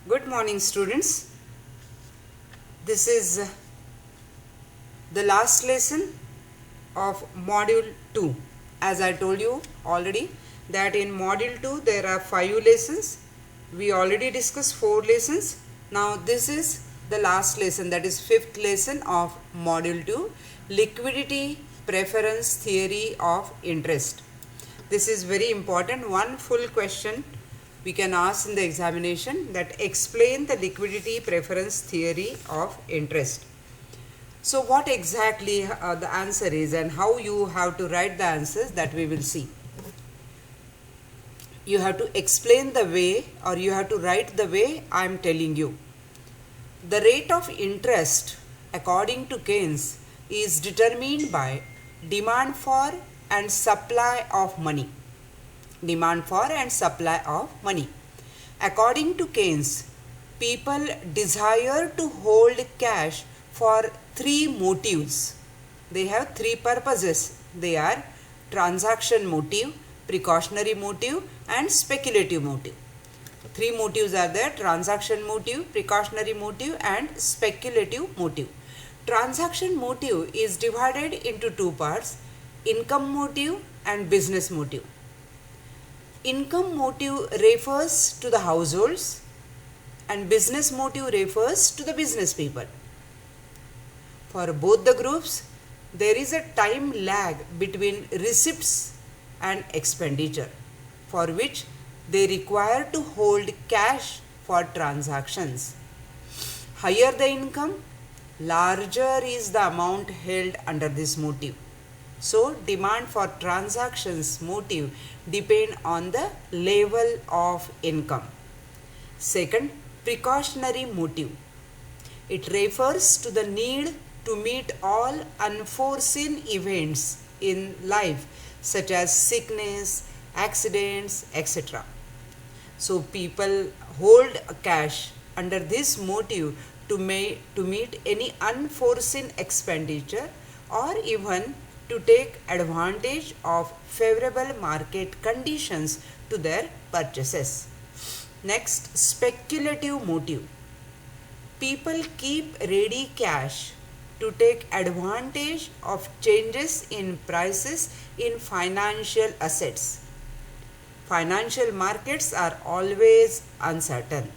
Good morning, students. This is the last lesson of module 2. As I told you already that in module 2 there are 5 lessons. We already discussed 4 lessons. Now this is the last lesson, that is 5th lesson of module 2, liquidity preference theory of interest. This is very important. One full question we can ask in the examination, that explain the liquidity preference theory of interest. So what exactly the answer is and how you have to write the answers, that we will see. You have to explain the way, or you have to write the way I am telling you. The rate of interest according to Keynes is determined by demand for and supply of money. Demand for and supply of money. According to Keynes, people desire to hold cash for 3 motives. They have 3 purposes. They are transaction motive, precautionary motive and speculative motive. 3 motives are there: transaction motive, precautionary motive and speculative motive. Transaction motive is divided into 2 parts: income motive and business motive. Income motive refers to the households and business motive refers to the business people. For both the groups, there is a time lag between receipts and expenditure, for which they require to hold cash for transactions. Higher the income, larger is the amount held under this motive. So, demand for transactions motive depend on the level of income. Second, precautionary motive. It refers to the need to meet all unforeseen events in life, such as sickness, accidents, etc. So, people hold cash under this motive to meet any unforeseen expenditure, or even to take advantage of favorable market conditions to their purchases. Next, speculative motive. People keep ready cash to take advantage of changes in prices in financial assets. Financial markets are always uncertain.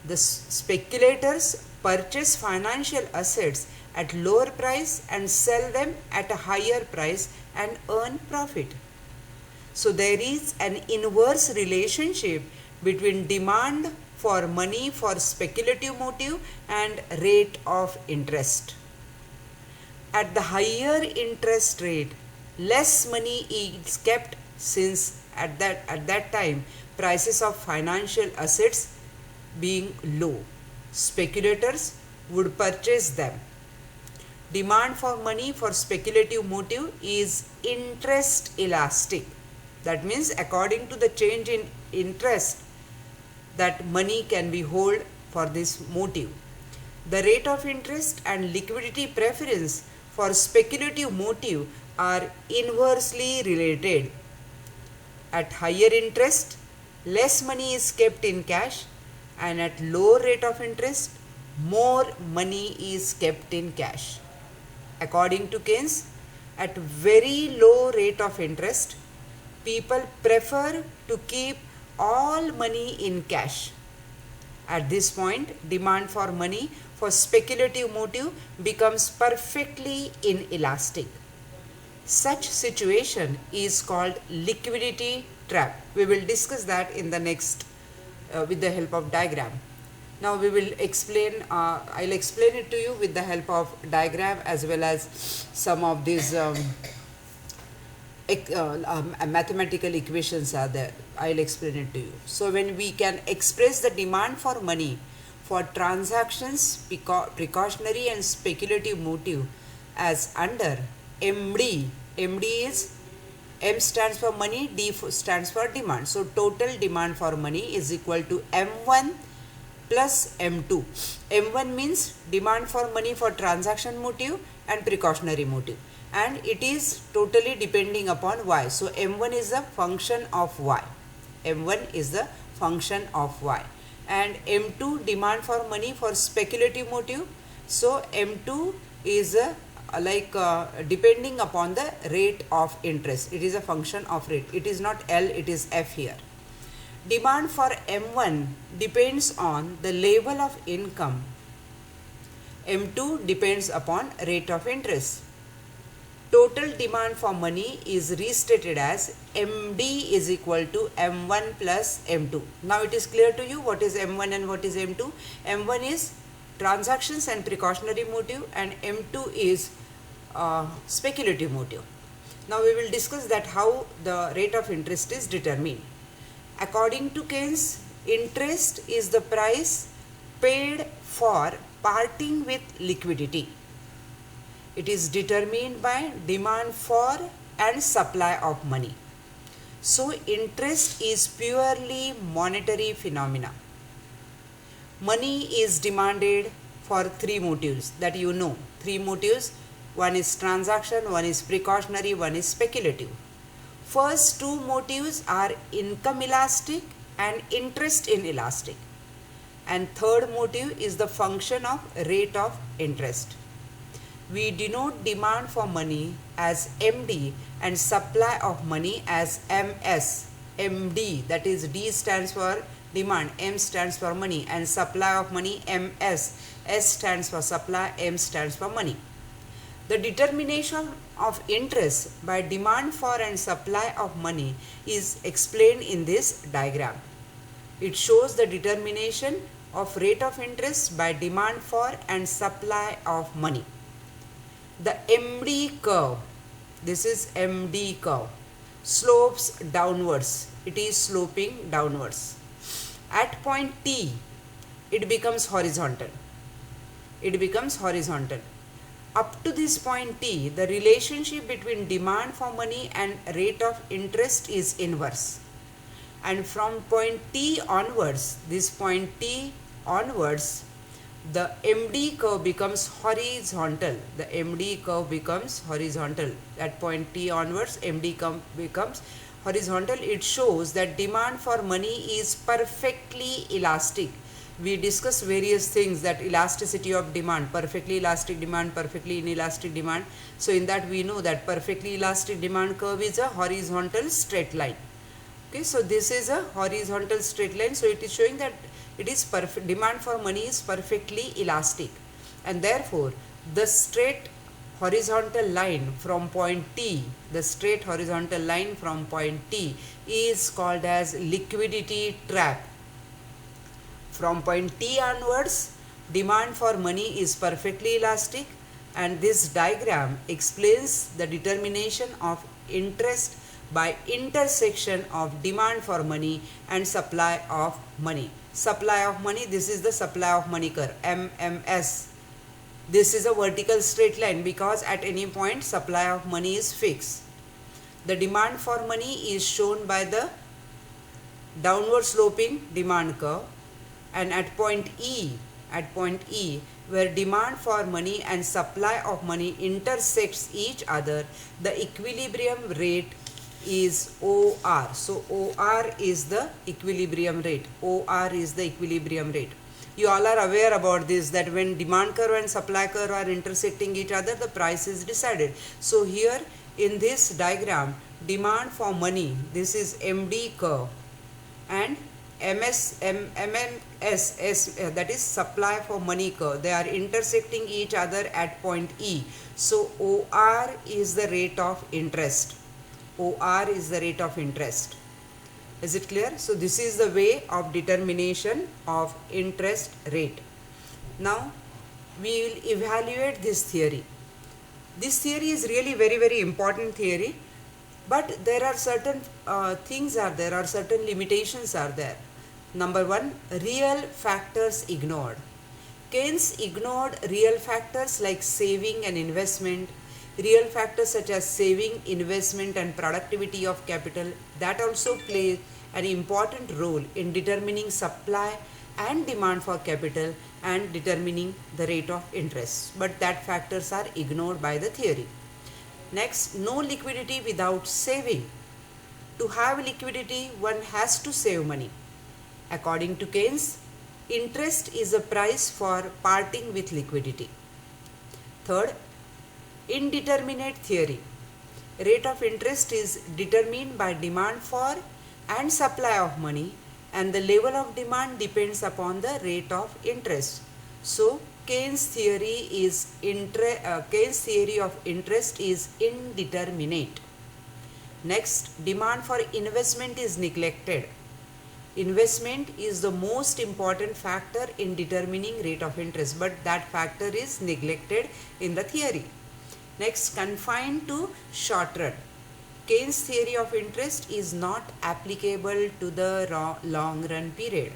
The speculators purchase financial assets at lower price and sell them at a higher price and earn profit. So there is an inverse relationship between demand for money for speculative motive and rate of interest. At the higher interest rate, less money is kept, since at that time prices of financial assets being low, speculators would purchase them. Demand for money for speculative motive is interest elastic. That means according to the change in interest, that money can be held for this motive. The rate of interest and liquidity preference for speculative motive are inversely related. At higher interest, less money is kept in cash, and at lower rate of interest, more money is kept in cash. According to Keynes, at very low rate of interest, people prefer to keep all money in cash. At this point, demand for money for speculative motive becomes perfectly inelastic. Such situation is called liquidity trap. We will discuss that in the next with the help of diagram. Now we will explain, I'll explain it to you with the help of diagram as well as some of these mathematical equations are there. I'll explain it to you. So when we can express the demand for money for transactions, precautionary and speculative motive as under MD. MD is, M stands for money, D stands for demand. So total demand for money is equal to M1 plus M2. M1 means demand for money for transaction motive and precautionary motive, and it is totally depending upon Y. So M1 is a function of Y. M1 is the function of Y. and M2 demand for money for speculative motive. So M2 is depending upon the rate of interest. It is a function of rate. It is not L, it is F here. Demand for M1 depends on the level of income. M2 depends upon rate of interest. Total demand for money is restated as MD is equal to M1 plus M2. Now it is clear to you what is M1 and what is M2. M1 is transactions and precautionary motive, and M2 is speculative motive. Now we will discuss that how the rate of interest is determined. According to Keynes, interest is the price paid for parting with liquidity. It is determined by demand for and supply of money. So interest is purely monetary phenomena. Money is demanded for three motives that you know. Three motives. One is transaction, one is precautionary, one is speculative. First two motives are income elastic and interest inelastic. And third motive is the function of rate of interest. We denote demand for money as MD and supply of money as MS. MD, that is D stands for demand, M stands for money, and supply of money MS. S stands for supply, M stands for money. The determination of interest by demand for and supply of money is explained in this diagram. It shows the determination of rate of interest by demand for and supply of money. The MD curve, this is MD curve, slopes downwards. It is sloping downwards. At point T, it becomes horizontal. It becomes horizontal. Up to this point T, the relationship between demand for money and rate of interest is inverse. And from point T onwards, this point T onwards, the MD curve becomes horizontal. The MD curve becomes horizontal. At point T onwards, MD curve becomes horizontal. It shows that demand for money is perfectly elastic. We discuss various things, that elasticity of demand, perfectly elastic demand, perfectly inelastic demand. So in that we know that perfectly elastic demand curve is a horizontal straight line. Okay, so this is a horizontal straight line. So it is showing that it is perfect, demand for money is perfectly elastic, and therefore the straight horizontal line from point T, the straight horizontal line from point T is called as liquidity trap. From point T onwards, demand for money is perfectly elastic, and this diagram explains the determination of interest by intersection of demand for money and supply of money. Supply of money, this is the supply of money curve, MMS. This is a vertical straight line because at any point supply of money is fixed. The demand for money is shown by the downward sloping demand curve, and at point E, where demand for money and supply of money intersects each other, the equilibrium rate is OR. So OR is the equilibrium rate. OR is the equilibrium rate. You all are aware about this, that when demand curve and supply curve are intersecting each other, the price is decided. So here in this diagram, demand for money, this is MD curve, and MMS, that is supply for money curve, they are intersecting each other at point E. So OR is the rate of interest. OR is the rate of interest. Is it clear? So this is the way of determination of interest rate. Now we will evaluate this theory. This theory is really very important theory, but there are certain things are there, or certain limitations are there. Number one, real factors ignored. Keynes ignored real factors like saving and investment, real factors such as saving, investment and productivity of capital, that also play an important role in determining supply and demand for capital and determining the rate of interest. But that factors are ignored by the theory. Next, no liquidity without saving. To have liquidity, one has to save money. According to Keynes, interest is a price for parting with liquidity. Third, indeterminate theory. Rate of interest is determined by demand for and supply of money, and the level of demand depends upon the rate of interest. So Keynes theory of interest is indeterminate. Next, demand for investment is neglected. Investment is the most important factor in determining rate of interest, but that factor is neglected in the theory. Next, confined to short run. Keynes theory of interest is not applicable to the long run period.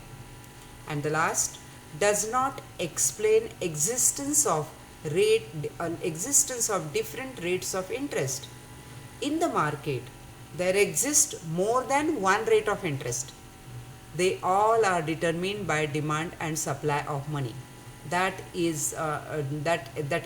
And the last, does not explain existence of different rates of interest. In the market, there exists more than one rate of interest. They all are determined by demand and supply of money. That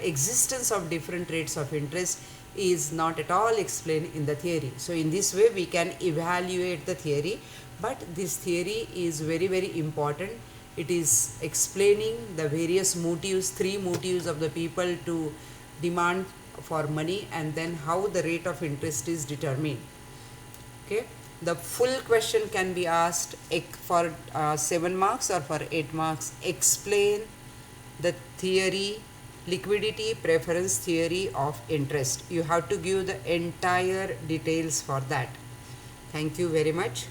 existence of different rates of interest is not at all explained in the theory. So in this way we can evaluate the theory, but this theory is very, very important. It is explaining the various motives, three motives of the people to demand for money, and then how the rate of interest is determined. Okay, the full question can be asked for 7 marks or for 8 marks. Explain the theory, liquidity preference theory of interest. You have to give the entire details for that. Thank you very much.